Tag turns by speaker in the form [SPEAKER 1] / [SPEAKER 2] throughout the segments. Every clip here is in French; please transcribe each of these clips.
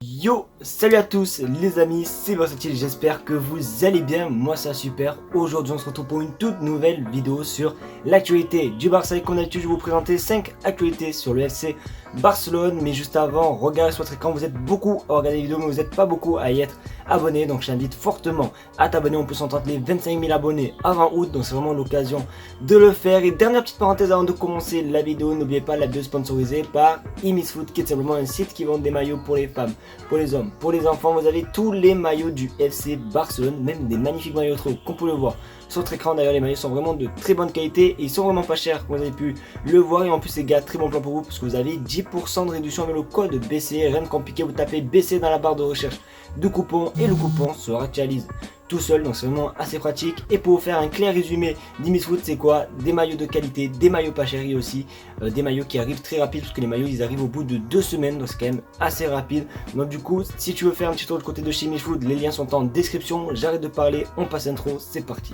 [SPEAKER 1] Yo, salut à tous les amis, c'est Versatile, j'espère que vous allez bien, moi ça va super. Aujourd'hui on se retrouve pour une toute nouvelle vidéo sur l'actualité du Barça et comme d'habitude je vais vous présenter 5 actualités sur le FC Barcelone. Mais juste avant, regardez sur votre écran, vous êtes beaucoup à regarder les vidéos mais vous n'êtes pas beaucoup à y être abonnés. Donc je t'invite fortement à t'abonner, on peut s'entendre les 25 000 abonnés avant août, donc c'est vraiment l'occasion de le faire. Et dernière petite parenthèse avant de commencer la vidéo, n'oubliez pas la vidéo sponsorisée par Imisfoot qui est simplement un site qui vend des maillots pour les femmes, pour les hommes, pour les enfants. Vous avez tous les maillots du FC Barcelone, même des magnifiques maillots trop, qu'on peut le voir sur votre écran. D'ailleurs les maillots sont vraiment de très bonne qualité et ils sont vraiment pas chers, comme vous avez pu le voir. Et en plus les gars, très bon plan pour vous parce que vous avez 10% de réduction avec le code BC. Rien de compliqué, vous tapez BC dans la barre de recherche de coupons et le coupon se actualise tout seul, donc c'est vraiment assez pratique. Et pour vous faire un clair résumé d'Imisfoot, c'est quoi? Des maillots de qualité, des maillots pas chers et aussi des maillots qui arrivent très rapide, parce que les maillots ils arrivent au bout de 2 semaines, donc c'est quand même assez rapide. Donc du coup, si tu veux faire un petit tour du côté de chez Imisfoot, les liens sont en description. J'arrête de parler, on passe intro, c'est parti.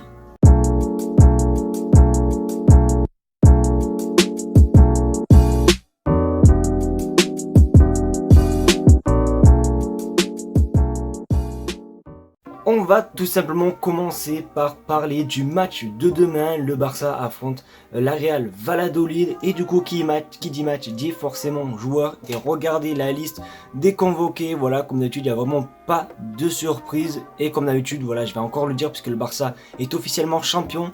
[SPEAKER 1] On va tout simplement commencer par parler du match de demain. Le Barça affronte la Real Valladolid et du coup qui dit match dit forcément joueur. Et regardez la liste des convoqués, voilà, comme d'habitude il n'y a vraiment pas de surprise. Et comme d'habitude, voilà, je vais encore le dire puisque le Barça est officiellement champion.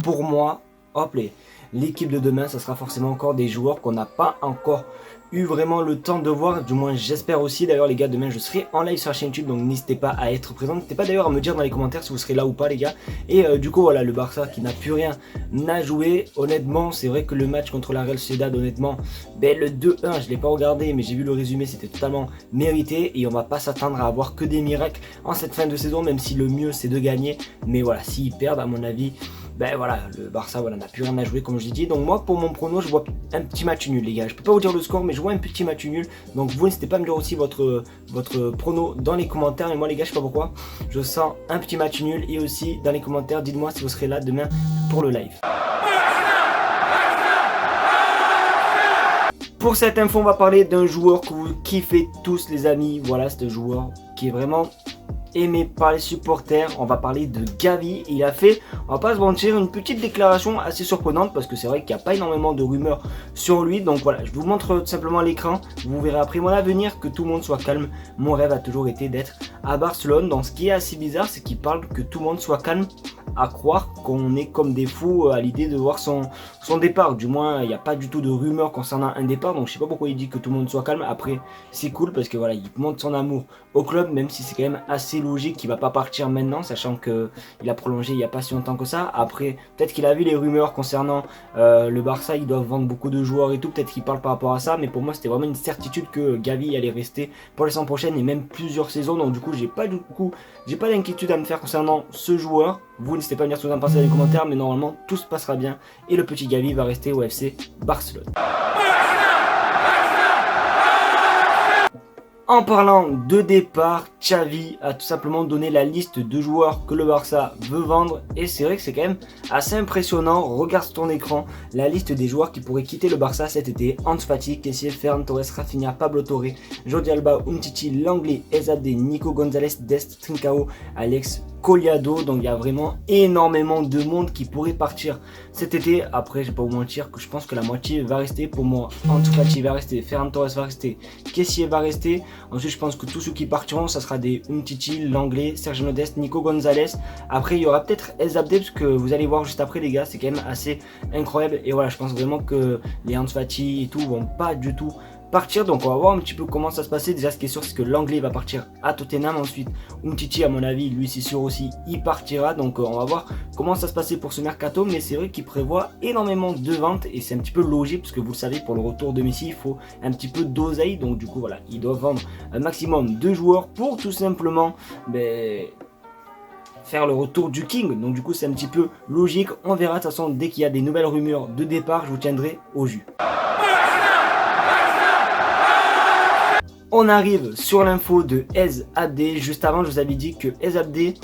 [SPEAKER 1] Pour moi, hop, l'équipe de demain, ça sera forcément encore des joueurs qu'on n'a pas encore eu vraiment le temps de voir, du moins j'espère aussi. D'ailleurs les gars, demain je serai en live sur la chaîne YouTube, donc n'hésitez pas à être présent, n'hésitez pas d'ailleurs à me dire dans les commentaires si vous serez là ou pas les gars. Et du coup voilà, le Barça qui n'a plus rien à jouer, honnêtement c'est vrai que le match contre la Real Sociedad, honnêtement, ben, le 2-1 je l'ai pas regardé mais j'ai vu le résumé, c'était totalement mérité et on va pas s'attendre à avoir que des miracles en cette fin de saison, même si le mieux c'est de gagner. Mais voilà, s'ils perdent à mon avis, ben voilà, le Barça voilà, n'a plus rien à jouer comme je l'ai dit. Donc moi pour mon prono, je vois un petit match nul les gars. Je peux pas vous dire le score mais je vois un petit match nul. Donc vous n'hésitez pas à me dire aussi votre prono dans les commentaires. Et moi les gars, je sais pas pourquoi, je sens un petit match nul. Et aussi dans les commentaires, dites-moi si vous serez là demain pour le live. Pour cette info, on va parler d'un joueur que vous kiffez tous les amis. Voilà, c'est un joueur qui est vraiment aimé par les supporters. On va parler de Gavi. Il a fait, on va pas se mentir, une petite déclaration assez surprenante parce que c'est vrai qu'il n'y a pas énormément de rumeurs sur lui. Donc voilà, je vous montre tout simplement à l'écran. Vous verrez après mon avenir que tout le monde soit calme. Mon rêve a toujours été d'être à Barcelone. Donc ce qui est assez bizarre, c'est qu'il parle que tout le monde soit calme, à croire qu'on est comme des fous à l'idée de voir son départ. Du moins il n'y a pas du tout de rumeurs concernant un départ, donc je sais pas pourquoi il dit que tout le monde soit calme. Après c'est cool parce que voilà, il montre son amour au club, même si c'est quand même assez logique qu'il va pas partir maintenant, sachant que il a prolongé il y a pas si longtemps que ça. Après peut-être qu'il a vu les rumeurs concernant le Barça, ils doivent vendre beaucoup de joueurs et tout, peut-être qu'il parle par rapport à ça, mais pour moi c'était vraiment une certitude que Gavi allait rester pour les saisons prochaines et même plusieurs saisons. Donc du coup j'ai pas d'inquiétude à me faire concernant ce joueur. Vous n'hésitez pas à me dire ce que vous en pensez dans les commentaires, mais normalement tout se passera bien et le petit Gavi va rester au FC Barcelone. En parlant de départ, Xavi a tout simplement donné la liste de joueurs que le Barça veut vendre et c'est vrai que c'est quand même assez impressionnant. Regarde sur ton écran la liste des joueurs qui pourraient quitter le Barça cet été: Ansu Fati, Kessié, Ferran Torres, Rafinha, Pablo Torre, Jordi Alba, Umtiti, Langley, Ezabde, Nico Gonzalez, Dest, Trincao, Alex Collado. Donc il y a vraiment énormément de monde qui pourrait partir cet été. Après je vais pas vous mentir que je pense que la moitié va rester. Pour moi, Ansu Fati va rester, Ferran Torres va rester, Kessié va rester. Ensuite je pense que tous ceux qui partiront, ça sera des Umtiti, Langley, Sergio Dest, Nico Gonzalez. Après il y aura peut-être Ezabde, parce que vous allez voir juste après les gars, c'est quand même assez incroyable. Et voilà, je pense vraiment que les Ansu Fati et tout vont pas du tout partir. Donc on va voir un petit peu comment ça se passer. Déjà ce qui est sûr c'est que Langley va partir à Tottenham. Ensuite Umtiti à mon avis, lui c'est sûr aussi, il partira. Donc on va voir comment ça se passer pour ce mercato. Mais c'est vrai qu'il prévoit énormément de ventes et c'est un petit peu logique parce que vous le savez, pour le retour de Messi il faut un petit peu d'oseille. Donc du coup voilà, ils doivent vendre un maximum de joueurs pour tout simplement faire le retour du King. Donc du coup c'est un petit peu logique. On verra de toute façon, dès qu'il y a des nouvelles rumeurs de départ, je vous tiendrai au jus. On arrive sur l'info de Ezabde. Juste avant, je vous avais dit que Ezabde,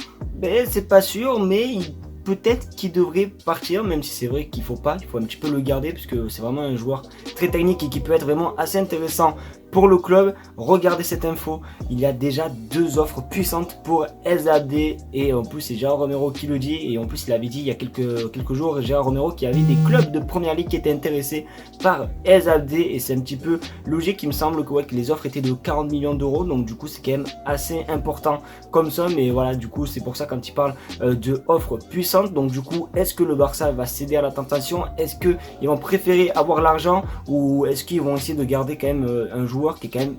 [SPEAKER 1] c'est pas sûr, mais peut-être qu'il devrait partir, même si c'est vrai qu'il faut un petit peu le garder, puisque c'est vraiment un joueur très technique et qui peut être vraiment assez intéressant pour le club, regardez cette info, il y a déjà 2 offres puissantes pour El Abde et en plus c'est Gérard Romero qui le dit et en plus il avait dit il y a quelques jours Gérard Romero qu'il y avait des clubs de première ligue qui étaient intéressés par El Abde et c'est un petit peu logique, il me semble que, ouais, que les offres étaient de 40 millions d'euros donc du coup c'est quand même assez important comme ça, mais voilà, du coup c'est pour ça quand il parle de offres puissantes, donc du coup est-ce que le Barça va céder à la tentation, est-ce qu'ils vont préférer avoir l'argent ou est-ce qu'ils vont essayer de garder quand même un joueur qui est quand même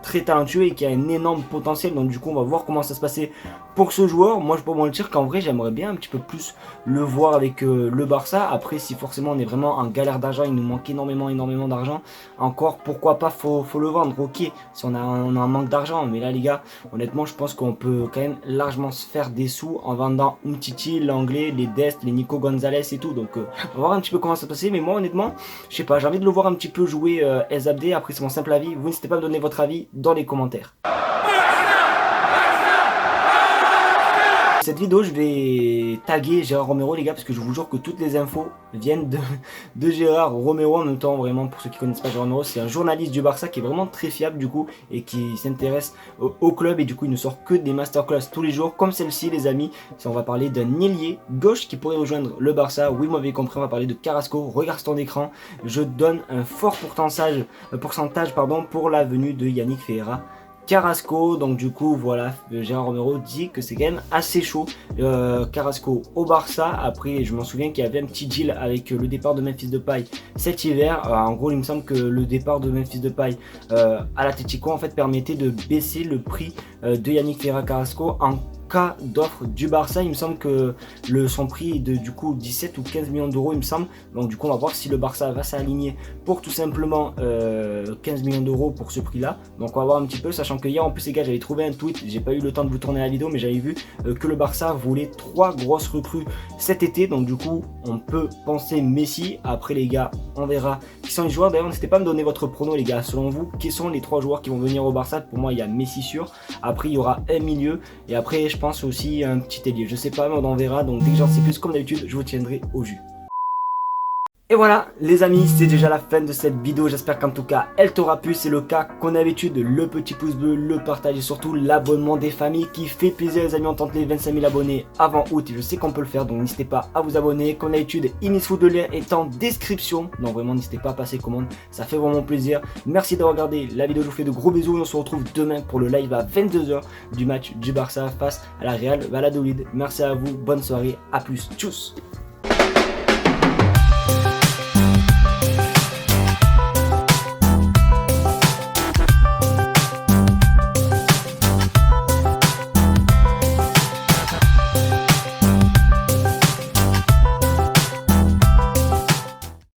[SPEAKER 1] très talentueux et qui a un énorme potentiel, donc du coup on va voir comment ça se passait pour ce joueur. Moi je peux me dire qu'en vrai j'aimerais bien un petit peu plus le voir avec le Barça. Après si forcément on est vraiment en galère d'argent, il nous manque énormément d'argent, encore pourquoi pas, faut le vendre, ok, si on a un manque d'argent, mais là les gars honnêtement je pense qu'on peut quand même largement se faire des sous en vendant Umtiti, l'anglais, les Dest, les Nico Gonzalez et tout, donc on va voir un petit peu comment ça se passer. Mais moi honnêtement je sais pas, j'ai envie de le voir un petit peu jouer El Abde. Après c'est mon simple avis, vous n'hésitez pas à me donner votre avis dans les commentaires. Cette vidéo je vais taguer Gérard Romero les gars, parce que je vous jure que toutes les infos viennent de Gérard Romero. En même temps vraiment pour ceux qui connaissent pas Gérard Romero, c'est un journaliste du Barça qui est vraiment très fiable du coup et qui s'intéresse au club et du coup il ne sort que des masterclass tous les jours comme celle-ci les amis. Si on va parler d'un ailier gauche qui pourrait rejoindre le Barça, oui vous m'avez compris, on va parler de Carrasco. Regarde ton écran, je donne un fort pourcentage pour la venue de Yannick Ferreira Carrasco. Donc du coup voilà, Gérard Romero dit que c'est quand même assez chaud Carrasco au Barça. Après je m'en souviens qu'il y avait un petit deal avec le départ de Memphis Depay cet hiver. En gros il me semble que le départ de Memphis Depay à l'Atlético en fait permettait de baisser le prix de Yannick Ferreira Carrasco en cas d'offre du Barça. Il me semble que son prix est de du coup 17 ou 15 millions d'euros il me semble, donc du coup on va voir si le Barça va s'aligner pour tout simplement 15 millions d'euros pour ce prix là. Donc on va voir un petit peu, sachant que hier en plus les gars j'avais trouvé un tweet, j'ai pas eu le temps de vous tourner la vidéo mais j'avais vu que le Barça voulait 3 grosses recrues cet été, donc du coup on peut penser Messi. Après les gars on verra qui sont les joueurs. D'ailleurs n'hésitez pas à me donner votre prono les gars, selon vous qui sont les 3 joueurs qui vont venir au Barça. Pour moi il y a Messi sûr, après il y aura un milieu et après je pense aussi un petit ailier, je sais pas mais on verra, donc dès que j'en sais plus comme d'habitude je vous tiendrai au jus. Et voilà les amis, c'est déjà la fin de cette vidéo, j'espère qu'en tout cas elle t'aura plu. C'est le cas qu'on a l'habitude, le petit pouce bleu, le partage et surtout l'abonnement des familles qui fait plaisir les amis. On tente les 25 000 abonnés avant août et je sais qu'on peut le faire, donc n'hésitez pas à vous abonner. Comme d'habitude Inisfoot, le lien est en description, donc vraiment n'hésitez pas à passer commande, ça fait vraiment plaisir. Merci d'avoir regardé la vidéo, je vous fais de gros bisous et on se retrouve demain pour le live à 22 h du match du Barça face à la Real Valladolid. Merci à vous, bonne soirée, à plus, tchuss.